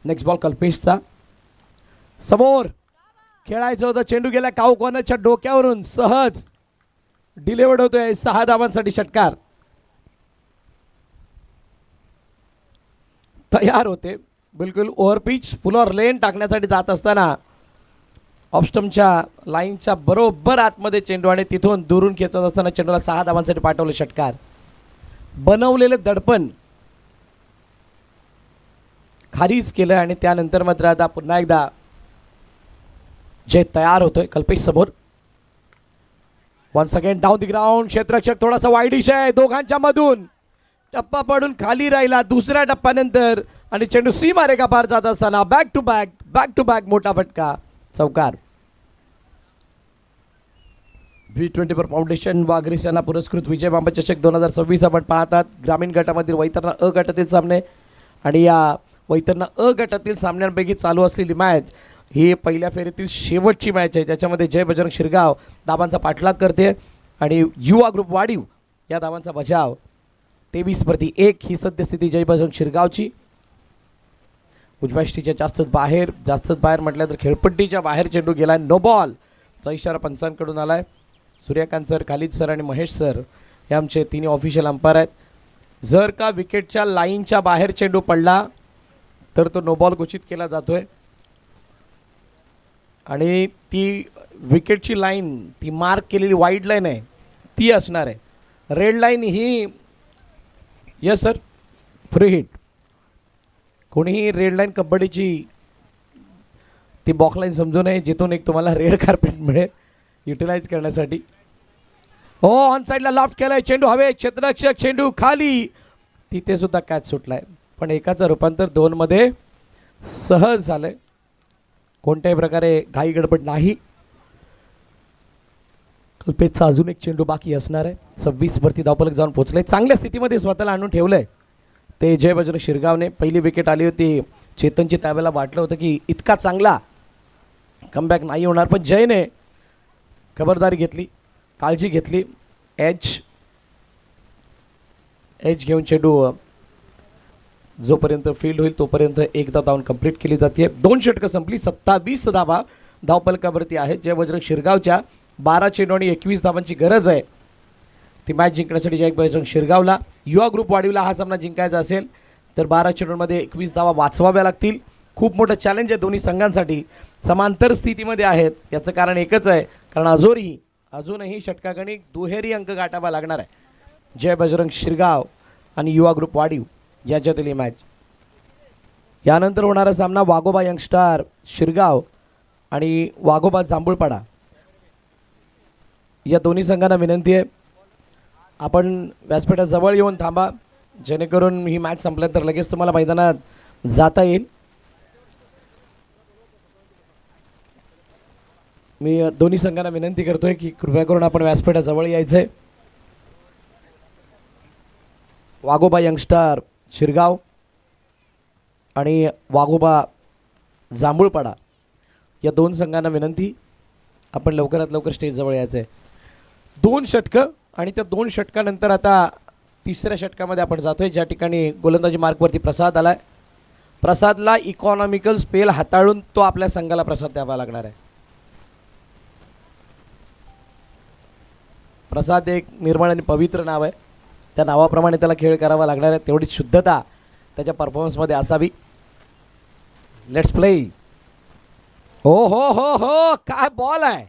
नेक्स्ट बॉल कल्पेशचा. समोर खेळायचं होतं, चेंडू गेला काऊ कोणाच्या डोक्यावरून, सहज डिलिव्हर्ड होतोय. 6 धावांसाठी षटकार तयार होते. बिलकुल ओव्हरपिच फुलर लेन टाकण्यासाठी जात असताना ऑफस्टमच्या लाईनच्या बरोबर आतमध्ये चेंडू आणि तिथून दुरून खेचत असताना चेंडूला 6 धावांसाठी पाठवलं. षटकार. बनवलेले दडपण खारीज केलं आणि त्यानंतर मात्र आता पुन्हा एकदा जे तयार होतोय. कल्पेश समोर. Once again down the ground. क्षेत्ररक्षक थोडासा वाईडिश आहे दोघांच्या मधून. टप्पा पडून खाली राहिला दुसऱ्या टप्प्यानंतर आणि चेंडू सीमारेखा पार जात असताना बॅक टू बॅक मोठा फटका. चौकार. V24 फाउंडेशन वाघरी सेना पुरस्कृत विजय मामा चषक 2026 आपण पाहतात. ग्रामीण गटामधील वैतरणा अ गटातील सामने आणि या वैतरणा अ गटातील सामन्यांपैकी चालू असलेली मॅच ही पहिल्या फेरीतील शेवटची मॅच आहे, ज्याच्यामध्ये जय बजरंग शिरगाव धावांचा पाठलाग करते आणि युवा ग्रुप वाढीव या धावांचा बचाव. 23-1 ही सद्यस्थिती जय बजरंग शिरगावची. उजव्या यष्टीच्या जास्तच बाहेर म्हटलं तर खेळपट्टीच्या बाहेर चेंडू गेला. नो बॉलचा इशारा पंचांकडून आलाय. सूर्यकांत सर, खालिद सर आणि महेश सर हे आमचे तिन्ही ऑफिशियल अंपायर आहेत. जर का विकेटच्या लाईनच्या बाहेर चेंडू पडला तर तो नो बॉल घोषित केला जातोय आणि ती विकेटची लाईन ती मार्क केलेली वाईड लाईन आहे ती असणार आहे. रेड लाईन ही यस सर फ्री हिट. कोणीही रेड लाईन कबड्डीची ती बॉक्स लाईन समजू नये जिथून एक तुम्हाला रेड कार्पेट मिळेल युटिलाइज करण्यासाठी. हो ऑन साईडला लॉफ्ट केलाय चेंडू हवे. क्षेत्ररक्षक चेंडू खाली. तिथे सुद्धा कॅच सुटलाय पण एकाचं रूपांतर 2 मध्ये सहज झालंय. कोणत्याही प्रकारे घाई गडबड नाही. कल्पेशचा अजून एक चेंडू बाकी असणार आहे. 26 वरती धावफलक जाऊन पोहोचले. चांगल्या स्थितीमध्ये स्वतःला आणून ठेवलंय ते जय बजरंग शिरगावने. पहिली विकेट आली होती चेतनची, त्यावेळेला वाटलं होतं की इतका चांगला कमबॅक नाही होणार पण जयने खबरदारी घेतली, काळजी घेतली. एज घेऊन चेंडू जोपर्यंत फील्ड होईल तोपर्यंत एकदा धावून कंप्लीट केली जाते. 2 षटकं संपली. 27 धावा धावफलकावरती आहेत. जय बजरंग शिरगावच्या 12 चेंडू आणि 21 धावांची गरज आहे ती मॅच जिंकण्यासाठी. जय बजरंग शिरगावला युवा ग्रुप वाढीवला हा सामना जिंकायचा असेल तर 12 चेंडूंमध्ये 21 धावा वाचवाव्या लागतील. खूप मोठं चॅलेंज आहे दोन्ही संघांसाठी. समांतर स्थितीमध्ये आहेत. याचं कारण एकच आहे, कारण अजूनही षटकागणिक दुहेरी अंक गाठावा लागणार आहे. जय बजरंग शिरगाव आणि युवा ग्रुप वाढीव यांच्यातील ही मॅच. यानंतर होणारा सामना वाघोबा यंगस्टार शिरगाव आणि वाघोबा जांभूळपाडा या दोन्ही संघांना विनंती आहे आपण व्यासपीठाजवळ येऊन थांबा जेणेकरून ही मॅच संपल्यानंतर लगेच तुम्हाला मैदानात जाता येईल. मी दोन्ही संघांना विनंती करतोय की कृपया करून आपण व्यासपीठाजवळ यायचं आहे. वाघोबा यंगस्टार शिरगाव आणि वाघोबा जांभूळपाडा या 2 संघांना विनंती आपण लवकरात लवकर स्टेजजवळ यायचं आहे. 2 षटकं आणि त्या 2 षटकानंतर आता 3ऱ्या षटकामध्ये आपण जातोय ज्या ठिकाणी गोलंदाजी मार्कवरती प्रसाद आलाय. प्रसादला इकॉनॉमिकल स्पेल हाताळून तो आपल्या संघाला प्रसाद द्यावा लागणार आहे. प्रसाद एक निर्मळ आणि पवित्र नाव आहे. त्या नावाप्रमाणे त्याला खेळ करावा लागणार आहे. तेवढी शुद्धता त्याच्या परफॉर्मन्समध्ये असावी. Let's play. हो हो हो हो काय बॉल आहे.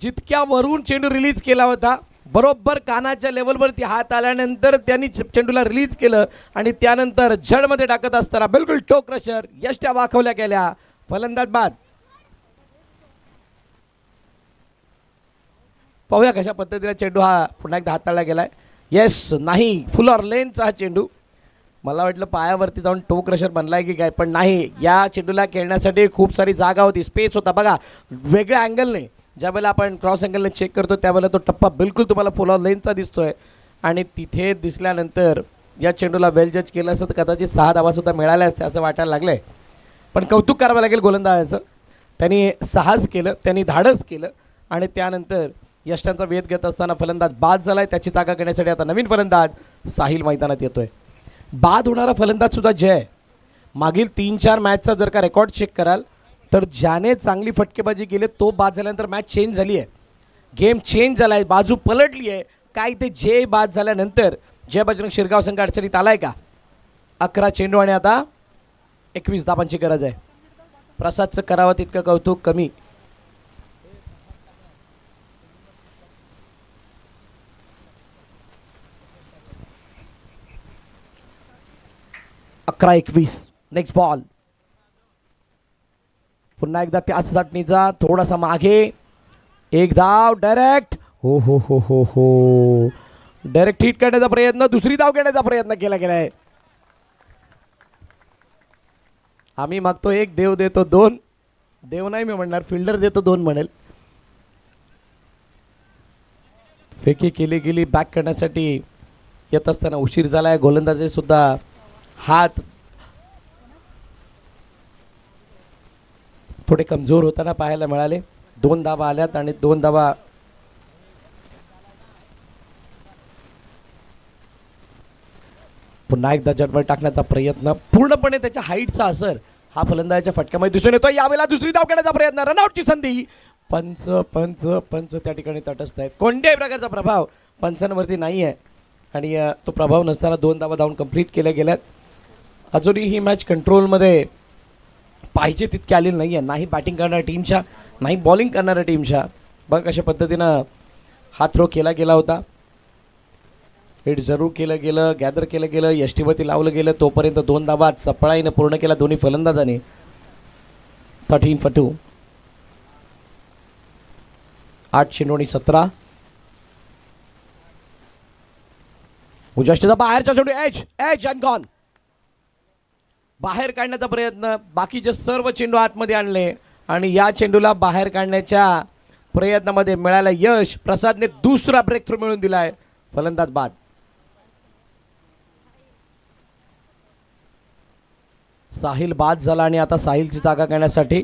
जितक्या वरून चेंडू रिलीज केला होता बरोबर कानाच्या लेवलवरती हात आल्यानंतर त्यांनी चेंडूला रिलीज केलं आणि त्यानंतर जडमध्ये टाकत असताना बिलकुल टो क्रशर यष्ट्या वाखवल्या गेल्या. फलंदाज बाद. पाहूया कशा पद्धतीने चेंडू हा पुन्हा एकदा हाताळला गेलाय. येस नाही फुलर लेनचा हा चेंडू. मला वाटलं पायावरती जाऊन टो क्रशर बनलाय की काय पण नाही. या चेंडूला खेळण्यासाठी खूप सारी जागा होती, स्पेस होता. बघा वेगळ्या अँगलने ज्यावेळेला आपण क्रॉस अँगलने चेक करतो त्यावेळेला तो टप्पा बिलकुल तुम्हाला फुल ऑन लेनचा दिसतोय आणि तिथे दिसल्यानंतर या चेंडूला वेल जज केलं असतं तर कदाचित 6 धावासुद्धा मिळाल्या असते असं वाटायला लागलं आहे. पण कौतुक करावं लागेल गोलंदाजाचं. त्यांनी साहस केलं, त्यांनी धाडस केलं आणि त्यानंतर यष्टांचा वेध घेत असताना फलंदाज बाद झाला आहे. त्याची जागा घेण्यासाठी आता नवीन फलंदाज साहिल मैदानात येतोय. बाद होणारा फलंदाजसुद्धा जय. मागील 3-4 मॅचचा जर का रेकॉर्ड चेक कराल तर ज्याने चांगली फटकेबाजी केली तो बाद झाल्यानंतर मॅच चेंज झाली आहे, गेम चेंज झाला आहे, बाजू पलटली आहे. काय ते जय बाद झाल्यानंतर जय बजरंग शिरगाव संघ अडचणीत आलाय का? 11 चेंडू आणि आता 21 धावांची गरज आहे. प्रसादचं करावं तितकं कौतुक कमी. अकरा 21. Next ball. पुन्हा एकदा त्याच धाटणीचा थोडासा मागे. एक धाव डायरेक्ट. हो हो हो हो हो डायरेक्ट हिट करण्याचा प्रयत्न, दुसरी धाव घेण्याचा प्रयत्न केला गेलाय. आम्ही मागतो 1, देव देतो 2. देव नाही मी म्हणणार, फिल्डर देतो 2 म्हणेल. फेकी केली गेली बॅक करण्यासाठी येत असताना उशीर झालाय. गोलंदाजे सुद्धा हात थोडे कमजोर होताना पाहायला मिळाले. 2 धावा आल्यात आणि 2 धावा पुन्हा एकदा जडबड टाकण्याचा प्रयत्न. पूर्णपणे त्याच्या हाईटचा असर हा फलंदाजाच्या फटक्यामध्ये दिसून येतो. यावेळेला दुसरी धाव घेण्याचा प्रयत्न, रनआउटची संधी. पंच पंच पंच त्या ठिकाणी तटस्थ आहेत. कोणत्याही प्रकारचा प्रभाव पंचांवरती नाही आहे आणि तो प्रभाव नसताना 2 धावा धावून कंप्लीट केल्या गेल्यात. अजूनही ही मॅच कंट्रोलमध्ये पाहिजे तितकी आलेली नाही आहे. नाही बॅटिंग करणाऱ्या टीमच्या, नाही बॉलिंग करणाऱ्या टीमच्या. बघ कशा पद्धतीनं हा थ्रो केला गेला होता. हिट जरूर केलं गेलं, गॅदर केलं गेलं, यष्टीवरती लावलं गेलं. तोपर्यंत 2 धावा सपळाईनं पूर्ण केला दोन्ही फलंदाजांनी. 13 for 2. 8 चेंडू आणि 17. उजाष्टीचा बाहेरचा चेंडू, एज एज अँड गॉन. बाहेर काढण्याचा प्रयत्न, बाकीचे सर्व चेंडू आतमध्ये आणले आणि या चेंडूला बाहेर काढण्याच्या प्रयत्नामध्ये मिळालं यश. प्रसादने दुसरा ब्रेक थ्रू मिळून दिलाय. फलंदाज बाद. साहिल बाद झाला आणि आता साहिलची जागा घेण्यासाठी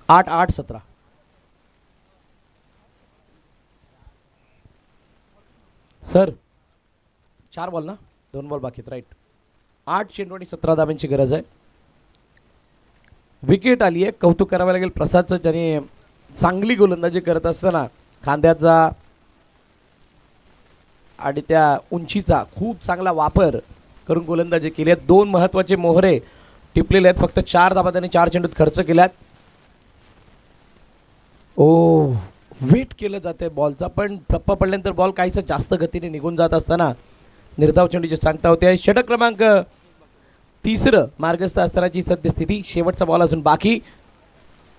आठ 17. सर 4 बॉल ना, 2 बॉल बाकी आहेत, राईट. 8 चेंडू आणि 17 धावांची गरज आहे. विकेट आली आहे. कौतुक करावं लागेल प्रसादचं, ज्याने चांगली गोलंदाजी करत असताना खांद्याचा आणि त्या उंचीचा खूप चांगला वापर करून गोलंदाजी केली आहे. 2 महत्त्वाचे मोहरे टिपलेले आहेत. फक्त 4 धावा त्याने 4 चेंडूत खर्च केल्यात. वेट केलं जाते बॉलचा, पण टप्पा पडल्यानंतर बॉल काहीसा जास्त गतीने निघून जात असताना निर्धाव चेंडूची सांगता होते. षटक क्रमांक 3 मार्गस्थ असतानाची सद्यस्थिती. शेवटचा बॉल अजून बाकी.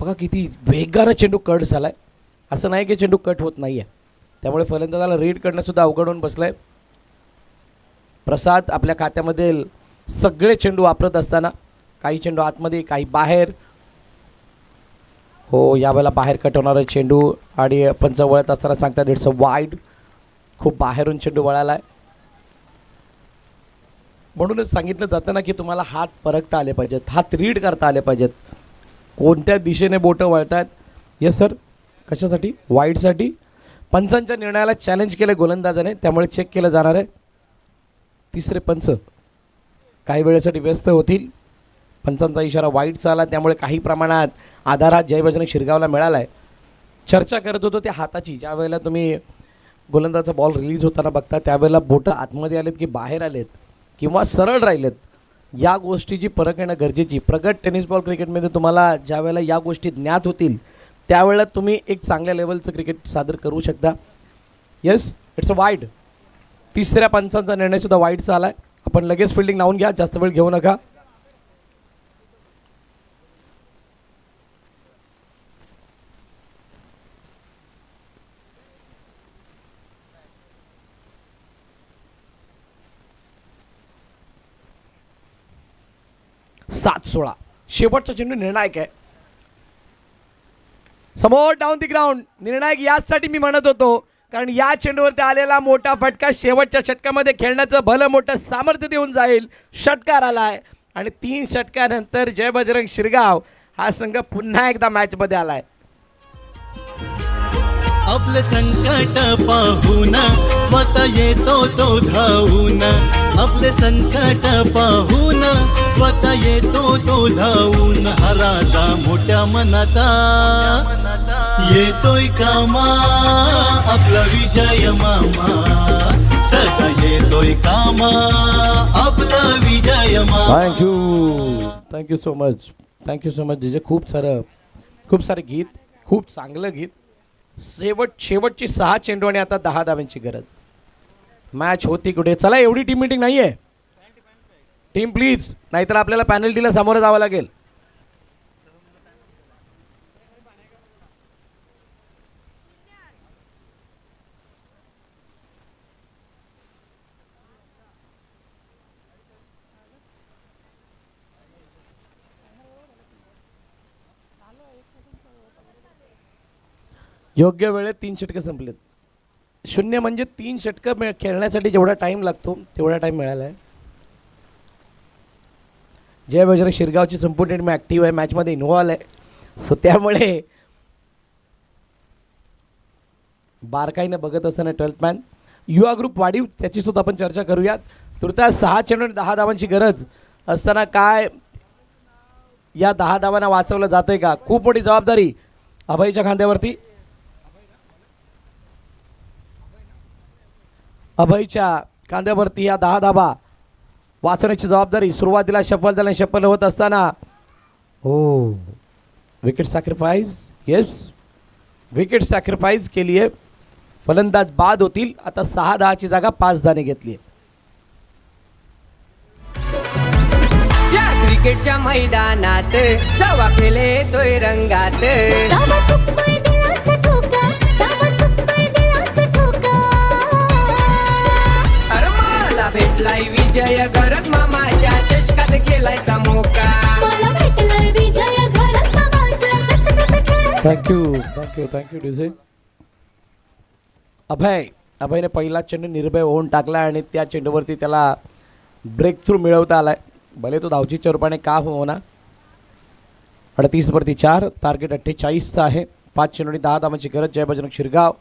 बघा किती वेगानं चेंडू कट झालाय. असं नाही की चेंडू कट होत नाही आहे, त्यामुळे फलंदाजाला रीड करणंसुद्धा अवघड होऊन बसलं आहे. प्रसाद आपल्या खात्यामधील सगळे चेंडू वापरत असताना काही चेंडू आतमध्ये, काही बाहेर. हो, यावेळेला बाहेर कटवणारा चेंडू आणि पंच वळत असताना सांगतात इट्स अ वाईड. खूप बाहेरून चेंडू वळाला आहे. म्हणूनच सांगितलं जातं ना की तुम्हाला हात परखता आले पाहिजेत, हात रीड करता आले पाहिजेत. कोणत्या दिशेने बोटं वळतात. येस सर, कशासाठी? वाईडसाठी. पंचांच्या निर्णयाला चॅलेंज केलं गोलंदाजाने, त्यामुळे चेक केलं जाणार आहे. 3 पंच काही वेळेसाठी व्यस्त होतील. पंचांचा इशारा वाईडचा आला, त्यामुळे काही प्रमाणात आधार हा जय बजरंग शिरगावला मिळाला आहे. चर्चा करत होतो त्या हाताची. ज्या वेळेला तुम्ही गोलंदाजाचा बॉल रिलीज होताना बघता त्यावेळेला बोटं आतमध्ये आलेत की बाहेर आलेत किंवा सरळ राहिलेत, या गोष्टीची परख येणं गरजेची. प्रगत टेनिस बॉल क्रिकेटमध्ये तुम्हाला ज्या वेळेला या गोष्टी ज्ञात होतील त्यावेळेला तुम्ही एक चांगल्या लेवलचं क्रिकेट सादर करू शकता. Yes, it's a wide. 3 पंचांचा निर्णयसुद्धा वाईडचा आला आहे. आपण लगेच फिल्डिंग लावून घ्या, जास्त वेळ घेऊ नका. 7-16. शेवटचा चेंडू निर्णायक आहे. समोर डाऊन दी ग्राउंड. निर्णायक याचसाठी मी म्हणत होतो, कारण या चेंडूवरती आलेला मोठा फटका शेवटच्या षटकामध्ये खेळण्याचं भलं मोठं सामर्थ्य देऊन जाईल. षटकार आलाय आणि 3 षटकानंतर जय बजरंग शिरगाव हा संघ पुन्हा एकदा मॅचमध्ये आलाय. आपले संकट पाहून स्वतः येतो तो धावून. आपले संकट पाहून स्वतः येतो तो धावून. हा राजा मोठ्या मनाचा येतोय कामा. आपला विजय मामा सदा येतोय कामा. आपला विजय मामा. Thank you so much. Thank you so much जिजे. खूप सारे गीत, खूप चांगलं गीत. शेवटची 6 चेंडू आणि आता 10 धावांची गरज. मॅच होती कुठे. चला, एवढी टीम मीटिंग नाही आहे. टीम प्लीज, नाहीतर आपल्याला पॅनल्टीला सामोरं जावं लागेल. योग्य वेळेत 3 षटकं संपलेत. 0 म्हणजे 3 षटकं खेळण्यासाठी जेवढा टाईम लागतो तेवढा टाईम मिळाला आहे. जय बजरंग शिरगावची संपूर्ण टीम ॲक्टिव्ह आहे, मॅचमध्ये इन्व्हॉल्व आहे. सो त्यामुळे बारकाईनं बघत असताना 12th मॅन युवा ग्रुप वाढीव, त्याची सुद्धा आपण चर्चा करूयात. तुर्तास 6 चेंडू आणि 10 धावांची गरज असताना काय या 10 धावांना वाचवलं जातंय का? खूप मोठी जबाबदारी अभयच्या खांद्यावरती. अभयच्या खांद्यावरती या 10 धावा वाचवण्याची जबाबदारी. सुरुवातीला शफल होत असताना हो wicket sacrifice. Yes, wicket sacrifice केली आहे. फलंदाज बाद होतील. आता 6-10ची जागा 5 धाने घेतली. या क्रिकेटच्या मैदानात जेव्हा खेळ येतोय रंगात. भेटलाय विजय घरात मामाच्या चषकात खेळायचा मोका. Thank you DJ. अभयने पहिला चेंडू निर्भय होऊन टाकला आणि त्या चेंडूवरती त्याला ब्रेक थ्रू मिळवता आलाय. भले तो धावची चोरपाने का होणार. 38वरती 4, टार्गेट 48चं आहे. 5 चेंडू आणि 10 धावांची गरज. जय बजरंग शिरगाव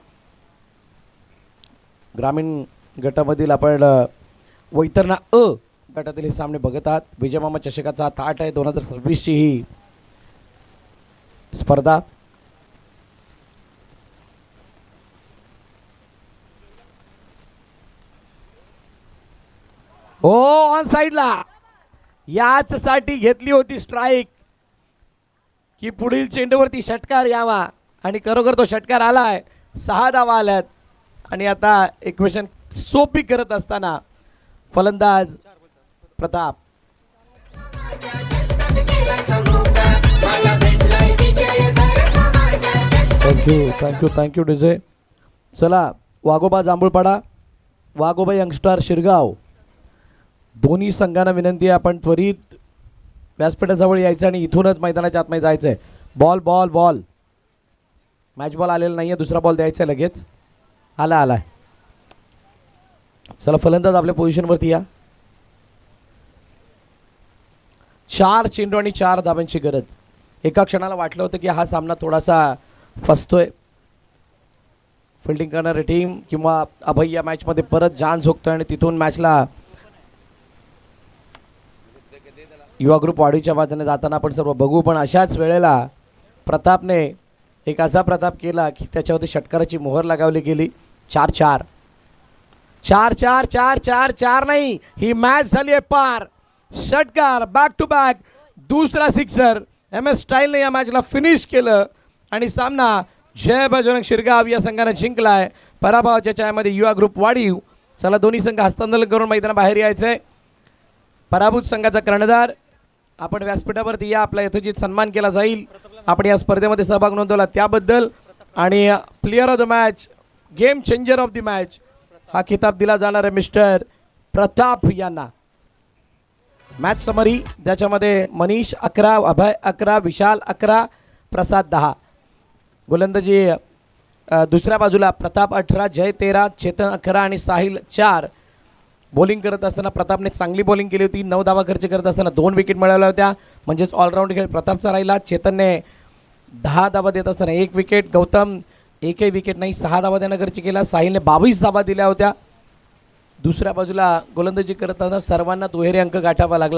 ग्रामीण गटामधील आपण वैतरणा अ गटातील हे सामने बघत आहात. विजयमामा चषकाचा ताट आहे. 2026ची ही स्पर्धा. हो, ऑन साईडला याच साठी घेतली होती स्ट्राईक की पुढील चेंडूवरती षटकार यावा आणि खरोखर तो षटकार आलाय. 6 धावा आल्यात आणि आता इक्वेशन सोपी करत असताना फलंदाज प्रताप. Thank you DJ. चला, वाघोबा जांभूळपाडा, वाघोबा यंगस्टार शिरगाव दोन्ही संघांना विनंती आहे आपण त्वरित व्यासपीठाजवळ यायचं आणि इथूनच मैदानाच्या आतमध्ये जायचं आहे. बॉल मॅच बॉल आलेला नाही आहे. दुसरा बॉल द्यायचा आहे लगेच. आलाय. चला, फलंदाज आपल्या पोझिशनवरती या. 4 चेंडू आणि 4 धावांची गरज. एका क्षणाला वाटलं होतं की हा सामना थोडासा फसतोय. फिल्डिंग करणारी टीम किंवा अभय या मॅचमध्ये परत जान झोकतोय आणि तिथून मॅचला युवा ग्रुप वाढीच्या बाजूने जाताना आपण सर्व बघू. पण अशाच वेळेला प्रतापने एक असा प्रताप केला की त्याच्यावरती षटकाराची मोहर लगावली गेली. 4-4 नाही, ही मॅच झाली आहे पार. षटकार बॅक टू बॅक, दुसरा सिक्सर. MS स्टाईलने या मॅचला फिनिश केलं आणि सामना जय बजरंग शिरगाव या संघाने जिंकलाय. पराभवाच्या छायामध्ये युवा ग्रुप वाढीव. चला, दोन्ही संघ हस्तांदोलन करून मैदानाबाहेर यायचंय. पराभूत संघाचा कर्णधार आपण व्यासपीठावरती या. आपला यथोचित सन्मान केला जाईल. आपण या स्पर्धेमध्ये सहभाग नोंदवला त्याबद्दल. आणि player of the match, game changer of the match हा किताब दिला जाणार आहे मिस्टर प्रताप यांना. मॅच समरी ज्याच्यामध्ये मनीष 11, अभय 11, विशाल 11, प्रसाद 10. गोलंदाजी दुसऱ्या बाजूला प्रताप 18, जय 13, चेतन 11 आणि साहिल 4. बॉलिंग करत असताना प्रतापने चांगली बॉलिंग केली होती. 9 धावा खर्च करत असताना 2 विकेट मिळवल्या होत्या. म्हणजेच ऑलराऊंड खेळ प्रतापचा राहिला. चेतनने 10 धावा देत असताना 1 विकेट. गौतम एकही विकेट नाही, 6 धावा त्यानं खर्च केला. साहिलने 22 धावा दिल्या होत्या. दुसऱ्या बाजूला गोलंदाजी करत असताना सर्वांना दुहेरी अंक गाठावा लागला.